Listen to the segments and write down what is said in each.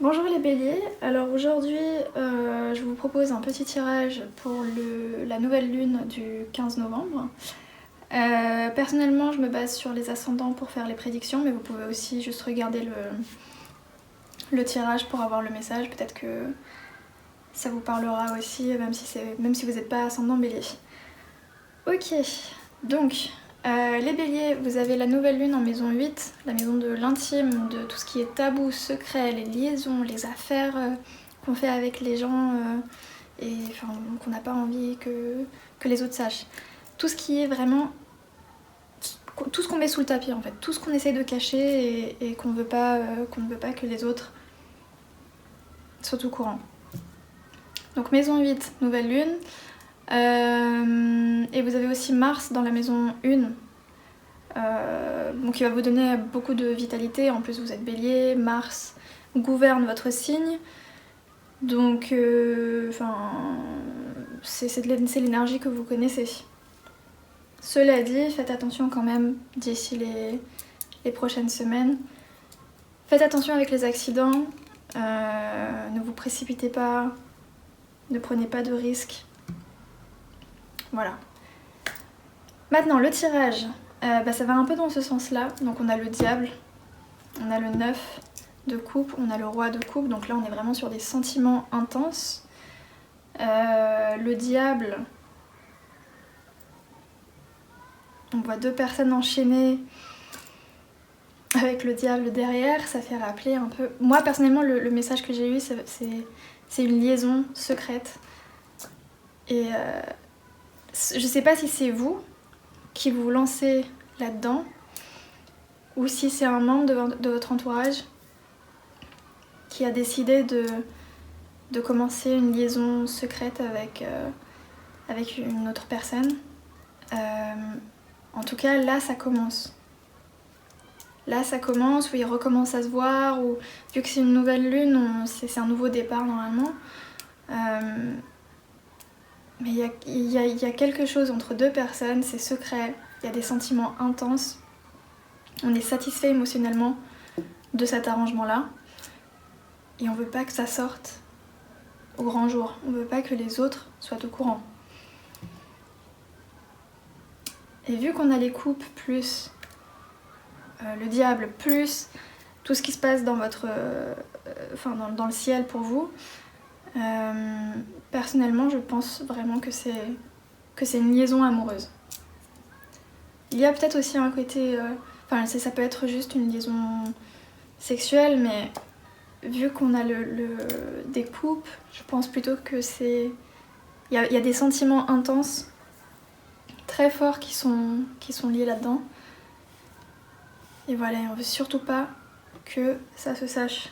Bonjour les béliers, alors aujourd'hui je vous propose un petit tirage pour la nouvelle lune du 15 novembre. Personnellement je me base sur les ascendants pour faire les prédictions, mais vous pouvez aussi juste regarder le tirage pour avoir le message, peut-être que ça vous parlera aussi même si vous n'êtes pas ascendant bélier. Ok, donc les béliers, vous avez la nouvelle lune en maison 8, la maison de l'intime, de tout ce qui est tabou, secret, les liaisons, les affaires qu'on fait avec les gens et enfin, qu'on n'a pas envie que les autres sachent. Tout ce qui est vraiment, tout ce qu'on met sous le tapis en fait, tout ce qu'on essaye de cacher et qu'on ne veut pas que les autres soient au courant. Donc maison 8, nouvelle lune. Et vous avez aussi Mars dans la maison 1, qui va vous donner beaucoup de vitalité. En plus vous êtes bélier, Mars gouverne votre signe, donc c'est l'énergie que vous connaissez. Cela dit, faites attention quand même d'ici les prochaines semaines. Faites attention avec les accidents, ne vous précipitez pas, ne prenez pas de risques. Voilà. Maintenant, le tirage, ça va un peu dans ce sens-là. Donc on a le diable, on a le 9 de coupe, on a le roi de coupe. Donc là, on est vraiment sur des sentiments intenses. Le diable, on voit deux personnes enchaînées avec le diable derrière. Ça fait rappeler un peu... Moi, personnellement, le message que j'ai eu, c'est une liaison secrète. Et je sais pas si c'est vous qui vous lancez là-dedans ou si c'est un membre de votre entourage qui a décidé de commencer une liaison secrète avec une autre personne. En tout cas, là, ça commence. Là, ça commence, où ils recommencent à se voir, ou vu que c'est une nouvelle lune, c'est un nouveau départ normalement. Mais il y a quelque chose entre deux personnes, c'est secret, il y a des sentiments intenses. On est satisfait émotionnellement de cet arrangement-là. Et on veut pas que ça sorte au grand jour. On veut pas que les autres soient au courant. Et vu qu'on a les coupes plus le diable plus tout ce qui se passe dans votre, dans le ciel pour vous, personnellement je pense vraiment que c'est une liaison amoureuse. Il y a peut-être aussi un côté, ça peut être juste une liaison sexuelle, mais vu qu'on a des coupes, je pense plutôt que c'est... Il y a des sentiments intenses, très forts qui sont liés là-dedans. Et voilà, on veut surtout pas que ça se sache.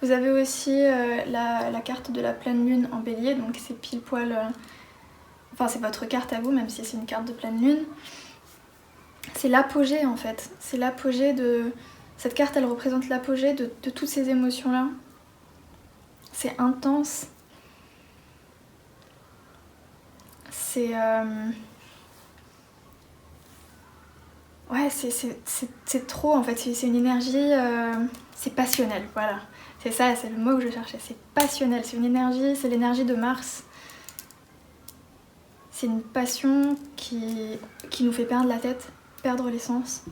Vous avez aussi la carte de la pleine lune en bélier, donc c'est pile poil... c'est votre carte à vous, même si c'est une carte de pleine lune. C'est l'apogée en fait, c'est l'apogée de... Cette carte, elle représente l'apogée de toutes ces émotions-là. C'est intense. C'est... Ouais, c'est trop en fait, c'est une énergie... c'est passionnel, voilà. C'est ça, c'est le mot que je cherchais. C'est passionnel, c'est une énergie, c'est l'énergie de Mars. C'est une passion qui nous fait perdre la tête, perdre les sens.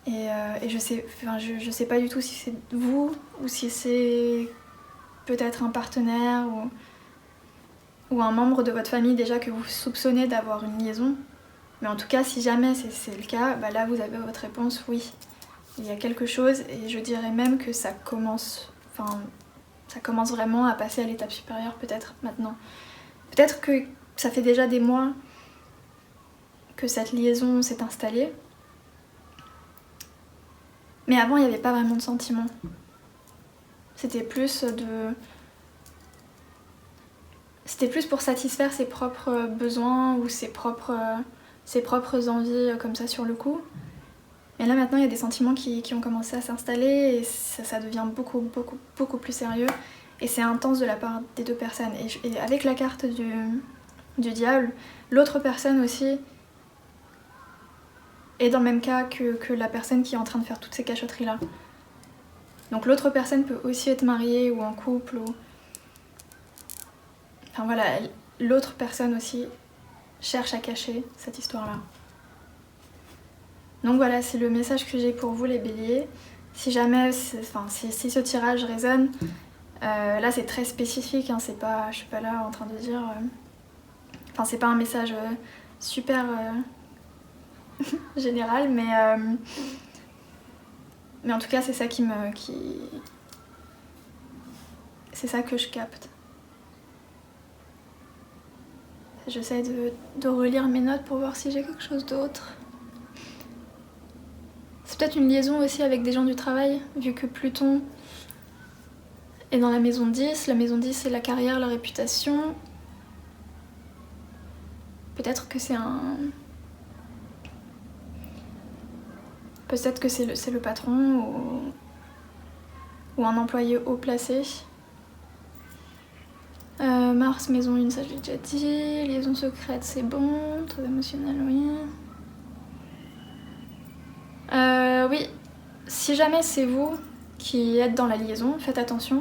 Et je sais pas du tout si c'est vous ou si c'est peut-être un partenaire ou un membre de votre famille déjà que vous soupçonnez d'avoir une liaison. Mais en tout cas, si jamais c'est le cas, là vous avez votre réponse, oui. Il y a quelque chose et je dirais même que ça commence vraiment à passer à l'étape supérieure peut-être maintenant. Peut-être que ça fait déjà des mois que cette liaison s'est installée. Mais avant, il n'y avait pas vraiment de sentiments. C'était plus pour satisfaire ses propres besoins ou ses propres envies comme ça sur le coup. Mais là maintenant, il y a des sentiments qui ont commencé à s'installer et ça devient beaucoup, beaucoup, beaucoup plus sérieux. Et c'est intense de la part des deux personnes. Et avec la carte du diable, l'autre personne aussi est dans le même cas que la personne qui est en train de faire toutes ces cachotteries-là. Donc l'autre personne peut aussi être mariée ou en couple ou... Enfin voilà, l'autre personne aussi cherche à cacher cette histoire-là. Donc voilà, c'est le message que j'ai pour vous les béliers. Si jamais, si ce tirage résonne, là c'est très spécifique, hein, c'est pas, je suis pas là en train de dire... Enfin c'est pas un message super général, mais en tout cas c'est ça c'est ça que je capte. J'essaie de relire mes notes pour voir si j'ai quelque chose d'autre. C'est peut-être une liaison aussi avec des gens du travail, vu que Pluton est dans la maison 10. La maison 10 c'est la carrière, la réputation. Peut-être que c'est Peut-être que c'est le patron ou un employé haut placé. Mars, maison 1, ça j'ai déjà dit. Liaison secrète, c'est bon. Très émotionnel, oui. Oui, si jamais c'est vous qui êtes dans la liaison, faites attention.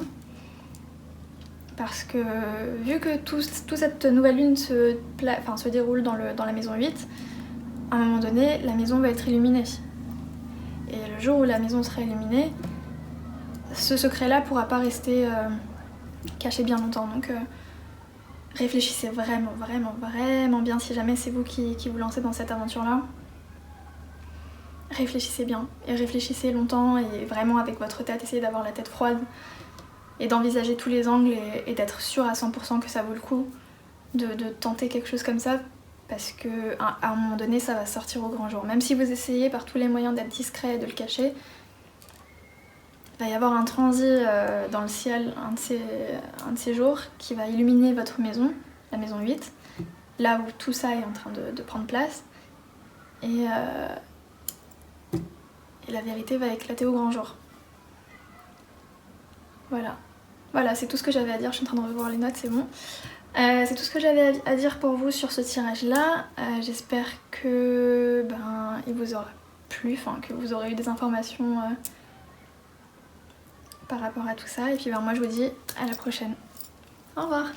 Parce que vu que toute cette nouvelle lune se déroule dans la maison 8, à un moment donné, la maison va être illuminée. Et le jour où la maison sera illuminée, ce secret-là pourra pas rester caché bien longtemps. Donc réfléchissez vraiment, vraiment, vraiment bien si jamais c'est vous qui vous lancez dans cette aventure-là. Réfléchissez bien et réfléchissez longtemps et vraiment avec votre tête, essayez d'avoir la tête froide et d'envisager tous les angles et d'être sûr à 100% que ça vaut le coup de tenter quelque chose comme ça parce que à un moment donné ça va sortir au grand jour. Même si vous essayez par tous les moyens d'être discret et de le cacher, il va y avoir un transit dans le ciel un de ces jours qui va illuminer votre maison, la maison 8, là où tout ça est en train de prendre place et la vérité va éclater au grand jour. Voilà, c'est tout ce que j'avais à dire, je suis en train de revoir les notes, c'est bon. C'est tout ce que j'avais à dire pour vous sur ce tirage-là. J'espère que il vous aura plu, que vous aurez eu des informations par rapport à tout ça. Et puis moi je vous dis à la prochaine. Au revoir.